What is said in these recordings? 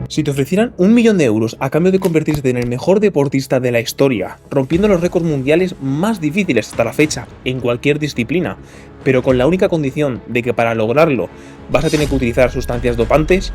Si te ofrecieran 1.000.000 de euros a cambio de convertirte en el mejor deportista de la historia, rompiendo los récords mundiales más difíciles hasta la fecha en cualquier disciplina, pero con la única condición de que para lograrlo vas a tener que utilizar sustancias dopantes,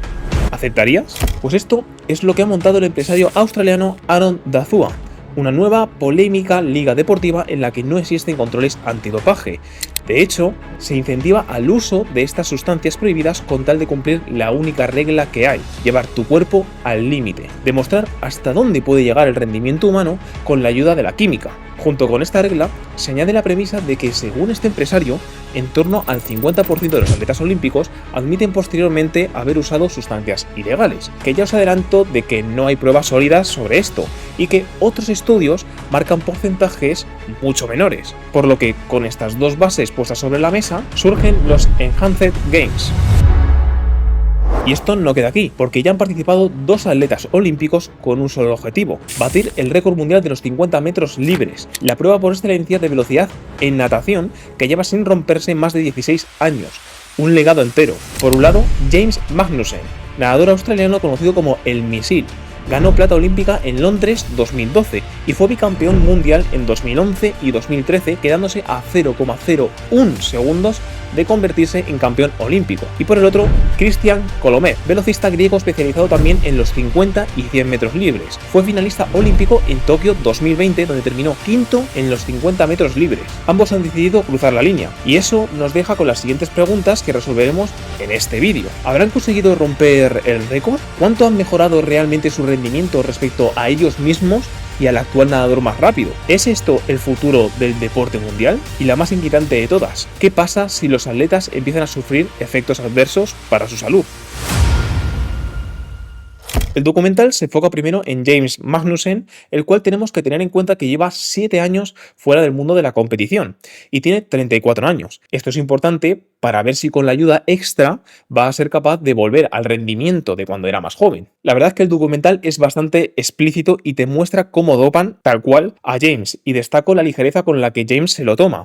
¿aceptarías? Pues esto es lo que ha montado el empresario australiano Aaron Dazua, una nueva polémica liga deportiva en la que no existen controles antidopaje. De hecho, se incentiva al uso de estas sustancias prohibidas con tal de cumplir la única regla que hay: llevar tu cuerpo al límite, demostrar hasta dónde puede llegar el rendimiento humano con la ayuda de la química. Junto con esta regla, se añade la premisa de que, según este empresario, en torno al 50% de los atletas olímpicos admiten posteriormente haber usado sustancias ilegales, que ya os adelanto de que no hay pruebas sólidas sobre esto, y que otros estudios marcan porcentajes mucho menores, por lo que con estas dos bases puestas sobre la mesa, surgen los Enhanced Games. Y esto no queda aquí, porque ya han participado dos atletas olímpicos con un solo objetivo: batir el récord mundial de los 50 metros libres, la prueba por excelencia de velocidad en natación que lleva sin romperse más de 16 años. Un legado entero. Por un lado, James Magnussen, nadador australiano conocido como el Misil. Ganó plata olímpica en Londres 2012 y fue bicampeón mundial en 2011 y 2013, quedándose a 0,01 segundos de convertirse en campeón olímpico. Y por el otro, Christian Kolomev, velocista griego especializado también en los 50 y 100 metros libres. Fue finalista olímpico en Tokio 2020, donde terminó quinto en los 50 metros libres. Ambos han decidido cruzar la línea, y eso nos deja con las siguientes preguntas que resolveremos en este vídeo. ¿Habrán conseguido romper el récord? ¿Cuánto han mejorado realmente su rendimiento respecto a ellos mismos y al actual nadador más rápido? ¿Es esto el futuro del deporte mundial? Y la más inquietante de todas, ¿qué pasa si los atletas empiezan a sufrir efectos adversos para su salud? El documental se enfoca primero en James Magnussen, el cual tenemos que tener en cuenta que lleva 7 años fuera del mundo de la competición y tiene 34 años. Esto es importante para ver si con la ayuda extra va a ser capaz de volver al rendimiento de cuando era más joven. La verdad es que el documental es bastante explícito y te muestra cómo dopan tal cual a James, y destaco la ligereza con la que James se lo toma.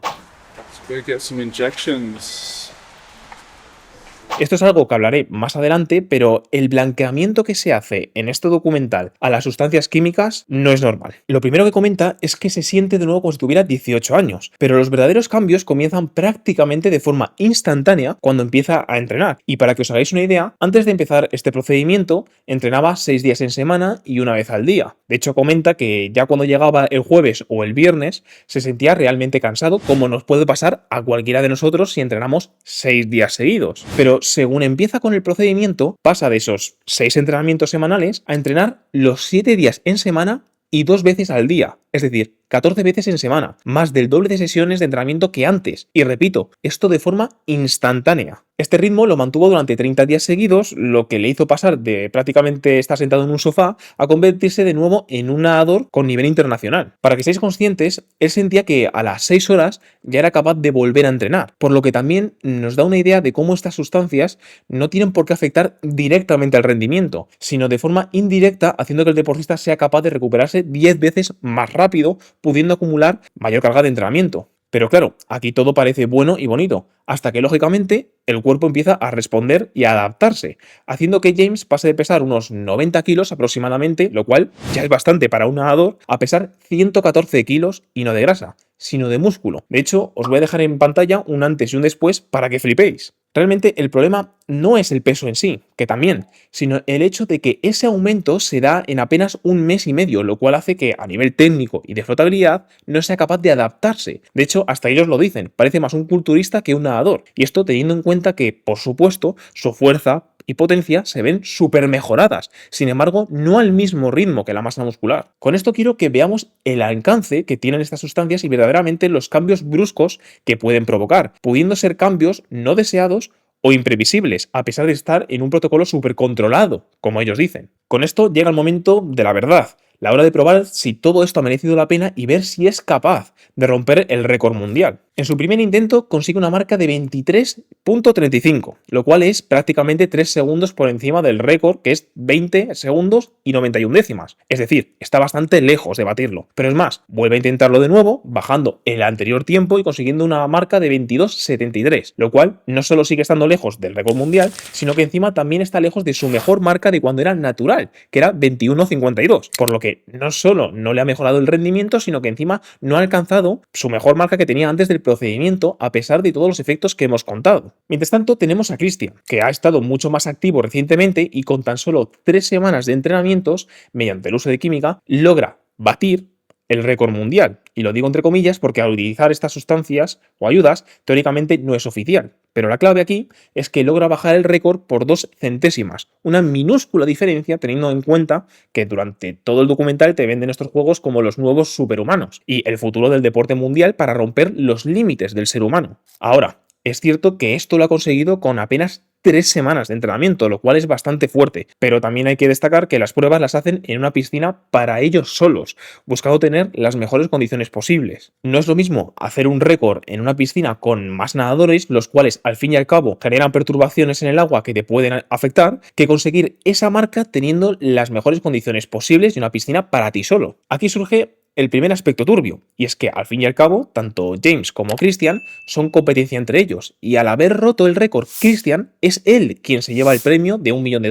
Esto es algo que hablaré más adelante, pero el blanqueamiento que se hace en este documental a las sustancias químicas no es normal. Lo primero que comenta es que se siente de nuevo como si tuviera 18 años, pero los verdaderos cambios comienzan prácticamente de forma instantánea cuando empieza a entrenar. Y para que os hagáis una idea, antes de empezar este procedimiento, entrenaba 6 días en semana y una vez al día. De hecho, comenta que ya cuando llegaba el jueves o el viernes se sentía realmente cansado, como nos puede pasar a cualquiera de nosotros si entrenamos 6 días seguidos. Pero según empieza con el procedimiento, pasa de esos 6 entrenamientos semanales a entrenar los 7 días en semana y 2 veces al día, es decir, 14 veces en semana, más del doble de sesiones de entrenamiento que antes. Y repito, esto de forma instantánea. Este ritmo lo mantuvo durante 30 días seguidos, lo que le hizo pasar de prácticamente estar sentado en un sofá a convertirse de nuevo en un nadador con nivel internacional. Para que seáis conscientes, él sentía que a las 6 horas ya era capaz de volver a entrenar, por lo que también nos da una idea de cómo estas sustancias no tienen por qué afectar directamente al rendimiento, sino de forma indirecta, haciendo que el deportista sea capaz de recuperarse 10 veces más rápido, pudiendo acumular mayor carga de entrenamiento. Pero claro, aquí todo parece bueno y bonito, hasta que lógicamente el cuerpo empieza a responder y a adaptarse, haciendo que James pase de pesar unos 90 kilos aproximadamente, lo cual ya es bastante para un nadador, a pesar 114 kilos y no de grasa, sino de músculo. De hecho, os voy a dejar en pantalla un antes y un después para que flipéis. Realmente el problema no es el peso en sí, que también, sino el hecho de que ese aumento se da en apenas 1 mes y medio, lo cual hace que a nivel técnico y de flotabilidad no sea capaz de adaptarse. De hecho, hasta ellos lo dicen, parece más un culturista que un nadador. Y esto teniendo en cuenta que, por supuesto, su fuerza y potencia se ven súper mejoradas, sin embargo, no al mismo ritmo que la masa muscular. Con esto quiero que veamos el alcance que tienen estas sustancias y verdaderamente los cambios bruscos que pueden provocar, pudiendo ser cambios no deseados o imprevisibles, a pesar de estar en un protocolo súper controlado, como ellos dicen. Con esto llega el momento de la verdad. La hora de probar si todo esto ha merecido la pena y ver si es capaz de romper el récord mundial. En su primer intento consigue una marca de 23.35, lo cual es prácticamente 3 segundos por encima del récord, que es 20 segundos y 91 décimas. Es decir, está bastante lejos de batirlo. Pero es más, vuelve a intentarlo de nuevo, bajando el anterior tiempo y consiguiendo una marca de 22.73, lo cual no solo sigue estando lejos del récord mundial, sino que encima también está lejos de su mejor marca de cuando era natural, que era 21.52, por lo que no solo no le ha mejorado el rendimiento, sino que encima no ha alcanzado su mejor marca que tenía antes del procedimiento, a pesar de todos los efectos que hemos contado. Mientras tanto, tenemos a Christian, que ha estado mucho más activo recientemente y con tan solo 3 semanas de entrenamientos, mediante el uso de química, logra batir el récord mundial. Y lo digo entre comillas porque al utilizar estas sustancias o ayudas, teóricamente no es oficial. Pero la clave aquí es que logra bajar el récord por 2 centésimas. Una minúscula diferencia teniendo en cuenta que durante todo el documental te venden estos juegos como los nuevos superhumanos y el futuro del deporte mundial para romper los límites del ser humano. Ahora, es cierto que esto lo ha conseguido con apenas 3 semanas de entrenamiento, lo cual es bastante fuerte, pero también hay que destacar que las pruebas las hacen en una piscina para ellos solos, buscando tener las mejores condiciones posibles. No es lo mismo hacer un récord en una piscina con más nadadores, los cuales al fin y al cabo generan perturbaciones en el agua que te pueden afectar, que conseguir esa marca teniendo las mejores condiciones posibles y una piscina para ti solo. Aquí surge el primer aspecto turbio, y es que al fin y al cabo, tanto James como Christian son competencia entre ellos, y al haber roto el récord Christian, es él quien se lleva el premio de $1 millón,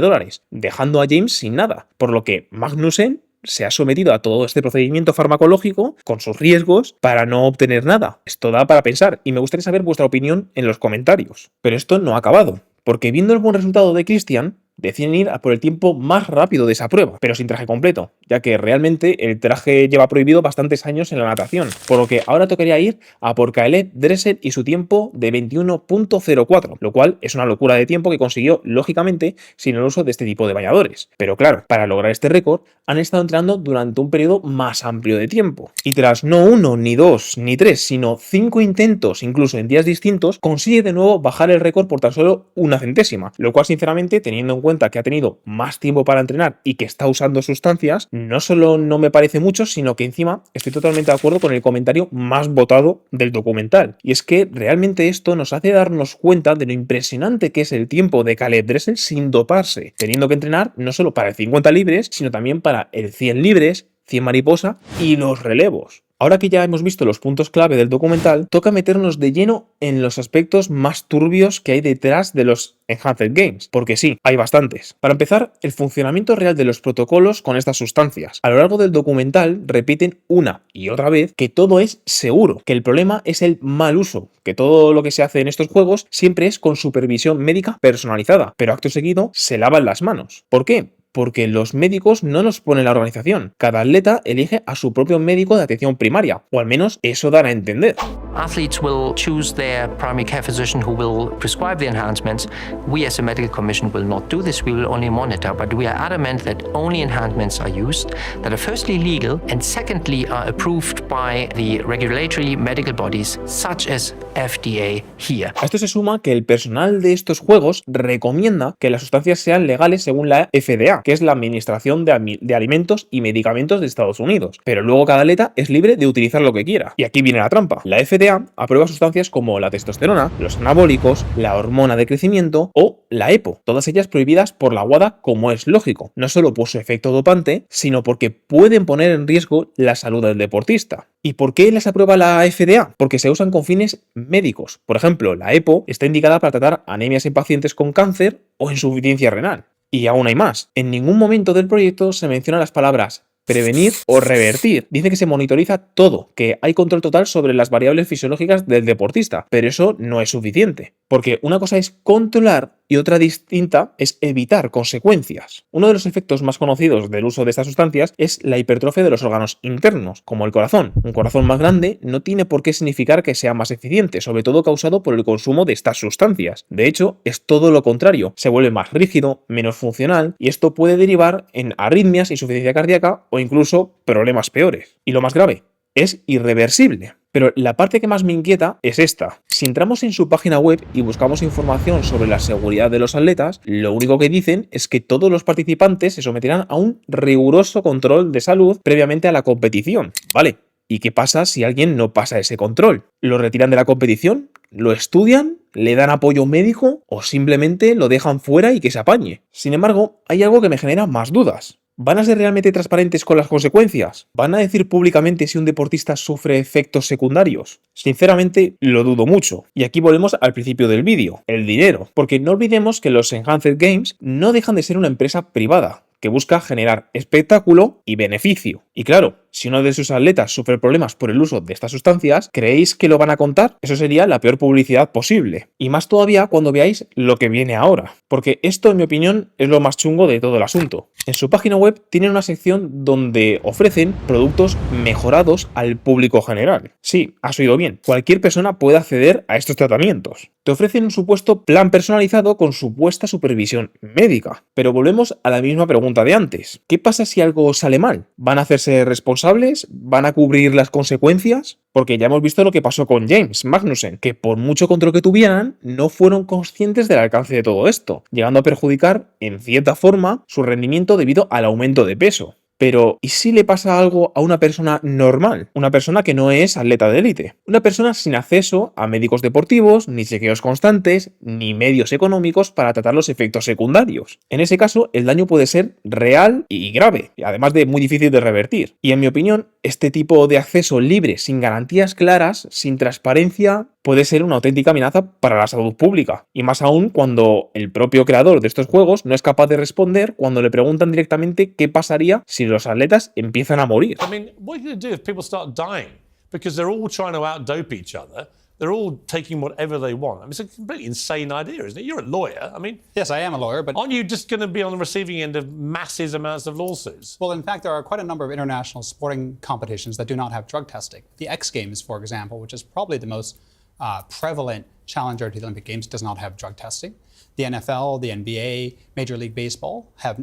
dejando a James sin nada, por lo que Magnussen se ha sometido a todo este procedimiento farmacológico con sus riesgos para no obtener nada. Esto da para pensar, y me gustaría saber vuestra opinión en los comentarios. Pero esto no ha acabado, porque viendo el buen resultado de Christian, deciden ir a por el tiempo más rápido de esa prueba, pero sin traje completo, ya que realmente el traje lleva prohibido bastantes años en la natación, por lo que ahora tocaría ir a por Caleb Dressel y su tiempo de 21.04, lo cual es una locura de tiempo que consiguió, lógicamente, sin el uso de este tipo de bañadores. Pero claro, para lograr este récord, han estado entrenando durante un periodo más amplio de tiempo, y tras no 1, ni 2, ni 3, sino 5 intentos, incluso en días distintos, consigue de nuevo bajar el récord por tan solo 1 centésima, lo cual sinceramente, teniendo en cuenta que ha tenido más tiempo para entrenar y que está usando sustancias, no solo no me parece mucho, sino que encima estoy totalmente de acuerdo con el comentario más votado del documental. Y es que realmente esto nos hace darnos cuenta de lo impresionante que es el tiempo de Caleb Dressel sin doparse, teniendo que entrenar no solo para el 50 libres, sino también para el 100 libres, 100 mariposa y los relevos. Ahora que ya hemos visto los puntos clave del documental, toca meternos de lleno en los aspectos más turbios que hay detrás de los Enhanced Games, porque sí, hay bastantes. Para empezar, el funcionamiento real de los protocolos con estas sustancias. A lo largo del documental repiten una y otra vez que todo es seguro, que el problema es el mal uso, que todo lo que se hace en estos juegos siempre es con supervisión médica personalizada, pero acto seguido se lavan las manos. ¿Por qué? Porque los médicos no los pone la organización. Cada atleta elige a su propio médico de atención primaria, o al menos eso dará a entender. Athletes will choose their primary care physician who will prescribe the enhancements. We as a medical commission will not do this, we will only monitor, but we are adamant that only enhancements are used that are firstly legal and secondly are approved by the regulatory medical bodies such as FDA here. A esto se suma que el personal de estos juegos recomienda que las sustancias sean legales según la FDA, que es la Administración de Alimentos y Medicamentos de Estados Unidos, pero luego cada atleta es libre de utilizar lo que quiera. Y aquí viene la trampa. La FDA aprueba sustancias como la testosterona, los anabólicos, la hormona de crecimiento o la EPO, todas ellas prohibidas por la WADA como es lógico, no solo por su efecto dopante, sino porque pueden poner en riesgo la salud del deportista. ¿Y por qué las aprueba la FDA? Porque se usan con fines médicos. Por ejemplo, la EPO está indicada para tratar anemias en pacientes con cáncer o insuficiencia renal. Y aún hay más. En ningún momento del proyecto se mencionan las palabras prevenir o revertir. Dice que se monitoriza todo, que hay control total sobre las variables fisiológicas del deportista, pero eso no es suficiente, porque una cosa es controlar y otra distinta es evitar consecuencias. Uno de los efectos más conocidos del uso de estas sustancias es la hipertrofia de los órganos internos, como el corazón. Un corazón más grande no tiene por qué significar que sea más eficiente, sobre todo causado por el consumo de estas sustancias. De hecho, es todo lo contrario, se vuelve más rígido, menos funcional, y esto puede derivar en arritmias, insuficiencia cardíaca o incluso problemas peores. Y lo más grave, es irreversible. Pero la parte que más me inquieta es esta. Si entramos en su página web y buscamos información sobre la seguridad de los atletas, lo único que dicen es que todos los participantes se someterán a un riguroso control de salud previamente a la competición. Vale, ¿y qué pasa si alguien no pasa ese control? ¿Lo retiran de la competición? ¿Lo estudian? ¿Le dan apoyo médico? ¿O simplemente lo dejan fuera y que se apañe? Sin embargo, hay algo que me genera más dudas. ¿Van a ser realmente transparentes con las consecuencias? ¿Van a decir públicamente si un deportista sufre efectos secundarios? Sinceramente, lo dudo mucho. Y aquí volvemos al principio del vídeo, el dinero. Porque no olvidemos que los Enhanced Games no dejan de ser una empresa privada, que busca generar espectáculo y beneficio. Y claro, si uno de sus atletas sufre problemas por el uso de estas sustancias, ¿creéis que lo van a contar? Eso sería la peor publicidad posible. Y más todavía cuando veáis lo que viene ahora. Porque esto, en mi opinión, es lo más chungo de todo el asunto. En su página web tienen una sección donde ofrecen productos mejorados al público general. Sí, has oído bien. Cualquier persona puede acceder a estos tratamientos. Te ofrecen un supuesto plan personalizado con supuesta supervisión médica. Pero volvemos a la misma pregunta de antes. ¿Qué pasa si algo sale mal? ¿Van a hacerse responsables? ¿Van a cubrir las consecuencias? Porque ya hemos visto lo que pasó con James Magnussen, que por mucho control que tuvieran, no fueron conscientes del alcance de todo esto, llegando a perjudicar, en cierta forma, su rendimiento debido al aumento de peso. Pero, ¿y si le pasa algo a una persona normal? Una persona que no es atleta de élite. Una persona sin acceso a médicos deportivos, ni chequeos constantes, ni medios económicos para tratar los efectos secundarios. En ese caso, el daño puede ser real y grave, además de muy difícil de revertir. Y en mi opinión, este tipo de acceso libre, sin garantías claras, sin transparencia, puede ser una auténtica amenaza para la salud pública. Y más aún cuando el propio creador de estos juegos no es capaz de responder cuando le preguntan directamente qué pasaría si los atletas empiezan a morir. I mean, what are you going to do if people start dying? Because they're all trying to out-dope each other. They're all taking whatever they want. I mean, it's a completely insane idea, isn't it? You're a lawyer. I mean, Yes, I am a lawyer, but aren't you just going to be on the receiving end of massive amounts of lawsuits? well, in fact, there are quite a number of international sporting competitions that do not have drug testing. The X Games, for example, which is probably the most prevalent challenger to the Olympic Games, does not have drug testing. The NFL, the NBA, Major League Baseball have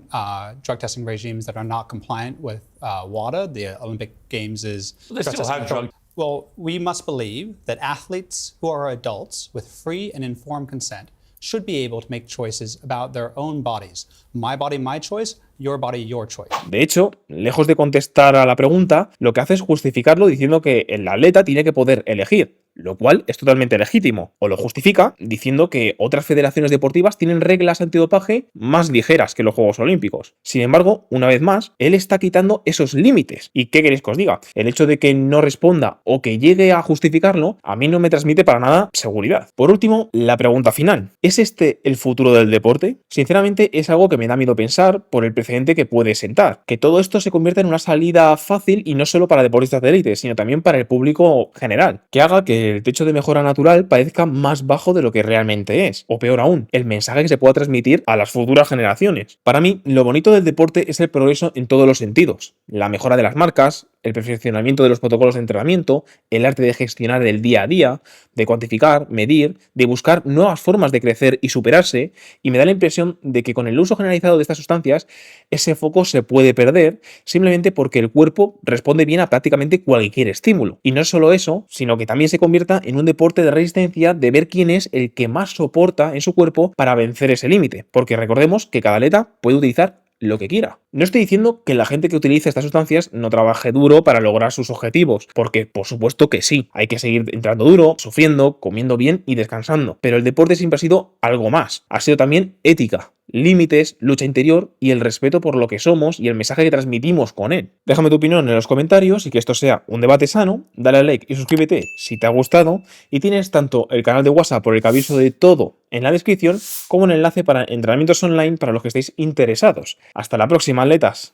drug testing regimes that are not compliant with WADA. The Olympic Games is They still testing have control. drug. Well, we must believe that athletes who are adults with free and informed consent should be able to make choices about their own bodies. My body, my choice. Your body, your choice. De hecho, lejos de contestar a la pregunta, lo que hace es justificarlo diciendo que el atleta tiene que poder elegir, lo cual es totalmente legítimo. O lo justifica diciendo que otras federaciones deportivas tienen reglas antidopaje más ligeras que los Juegos Olímpicos. Sin embargo, una vez más, él está quitando esos límites. ¿Y qué queréis que os diga? El hecho de que no responda o que llegue a justificarlo, a mí no me transmite para nada seguridad. Por último, la pregunta final. ¿Es este el futuro del deporte? Sinceramente, es algo que me da miedo pensar por el precedente que puede sentar. Que todo esto se convierta en una salida fácil y no solo para deportistas de élite, sino también para el público general. Que haga que el techo de mejora natural parezca más bajo de lo que realmente es. O peor aún, el mensaje que se pueda transmitir a las futuras generaciones. Para mí, lo bonito del deporte es el progreso en todos los sentidos. La mejora de las marcas, el perfeccionamiento de los protocolos de entrenamiento, el arte de gestionar el día a día, de cuantificar, medir, de buscar nuevas formas de crecer y superarse, y me da la impresión de que con el uso generalizado de estas sustancias, ese foco se puede perder simplemente porque el cuerpo responde bien a prácticamente cualquier estímulo. Y no solo eso, sino que también se convierta en un deporte de resistencia de ver quién es el que más soporta en su cuerpo para vencer ese límite, porque recordemos que cada atleta puede utilizar lo que quiera. No estoy diciendo que la gente que utilice estas sustancias no trabaje duro para lograr sus objetivos, porque por supuesto que sí, hay que seguir entrando duro, sufriendo, comiendo bien y descansando, pero el deporte siempre ha sido algo más, ha sido también ética, límites, lucha interior y el respeto por lo que somos y el mensaje que transmitimos con él. Déjame tu opinión en los comentarios y que esto sea un debate sano, dale a like y suscríbete si te ha gustado y tienes tanto el canal de WhatsApp por el que aviso de todo en la descripción como un enlace para entrenamientos online para los que estéis interesados. Hasta la próxima, atletas.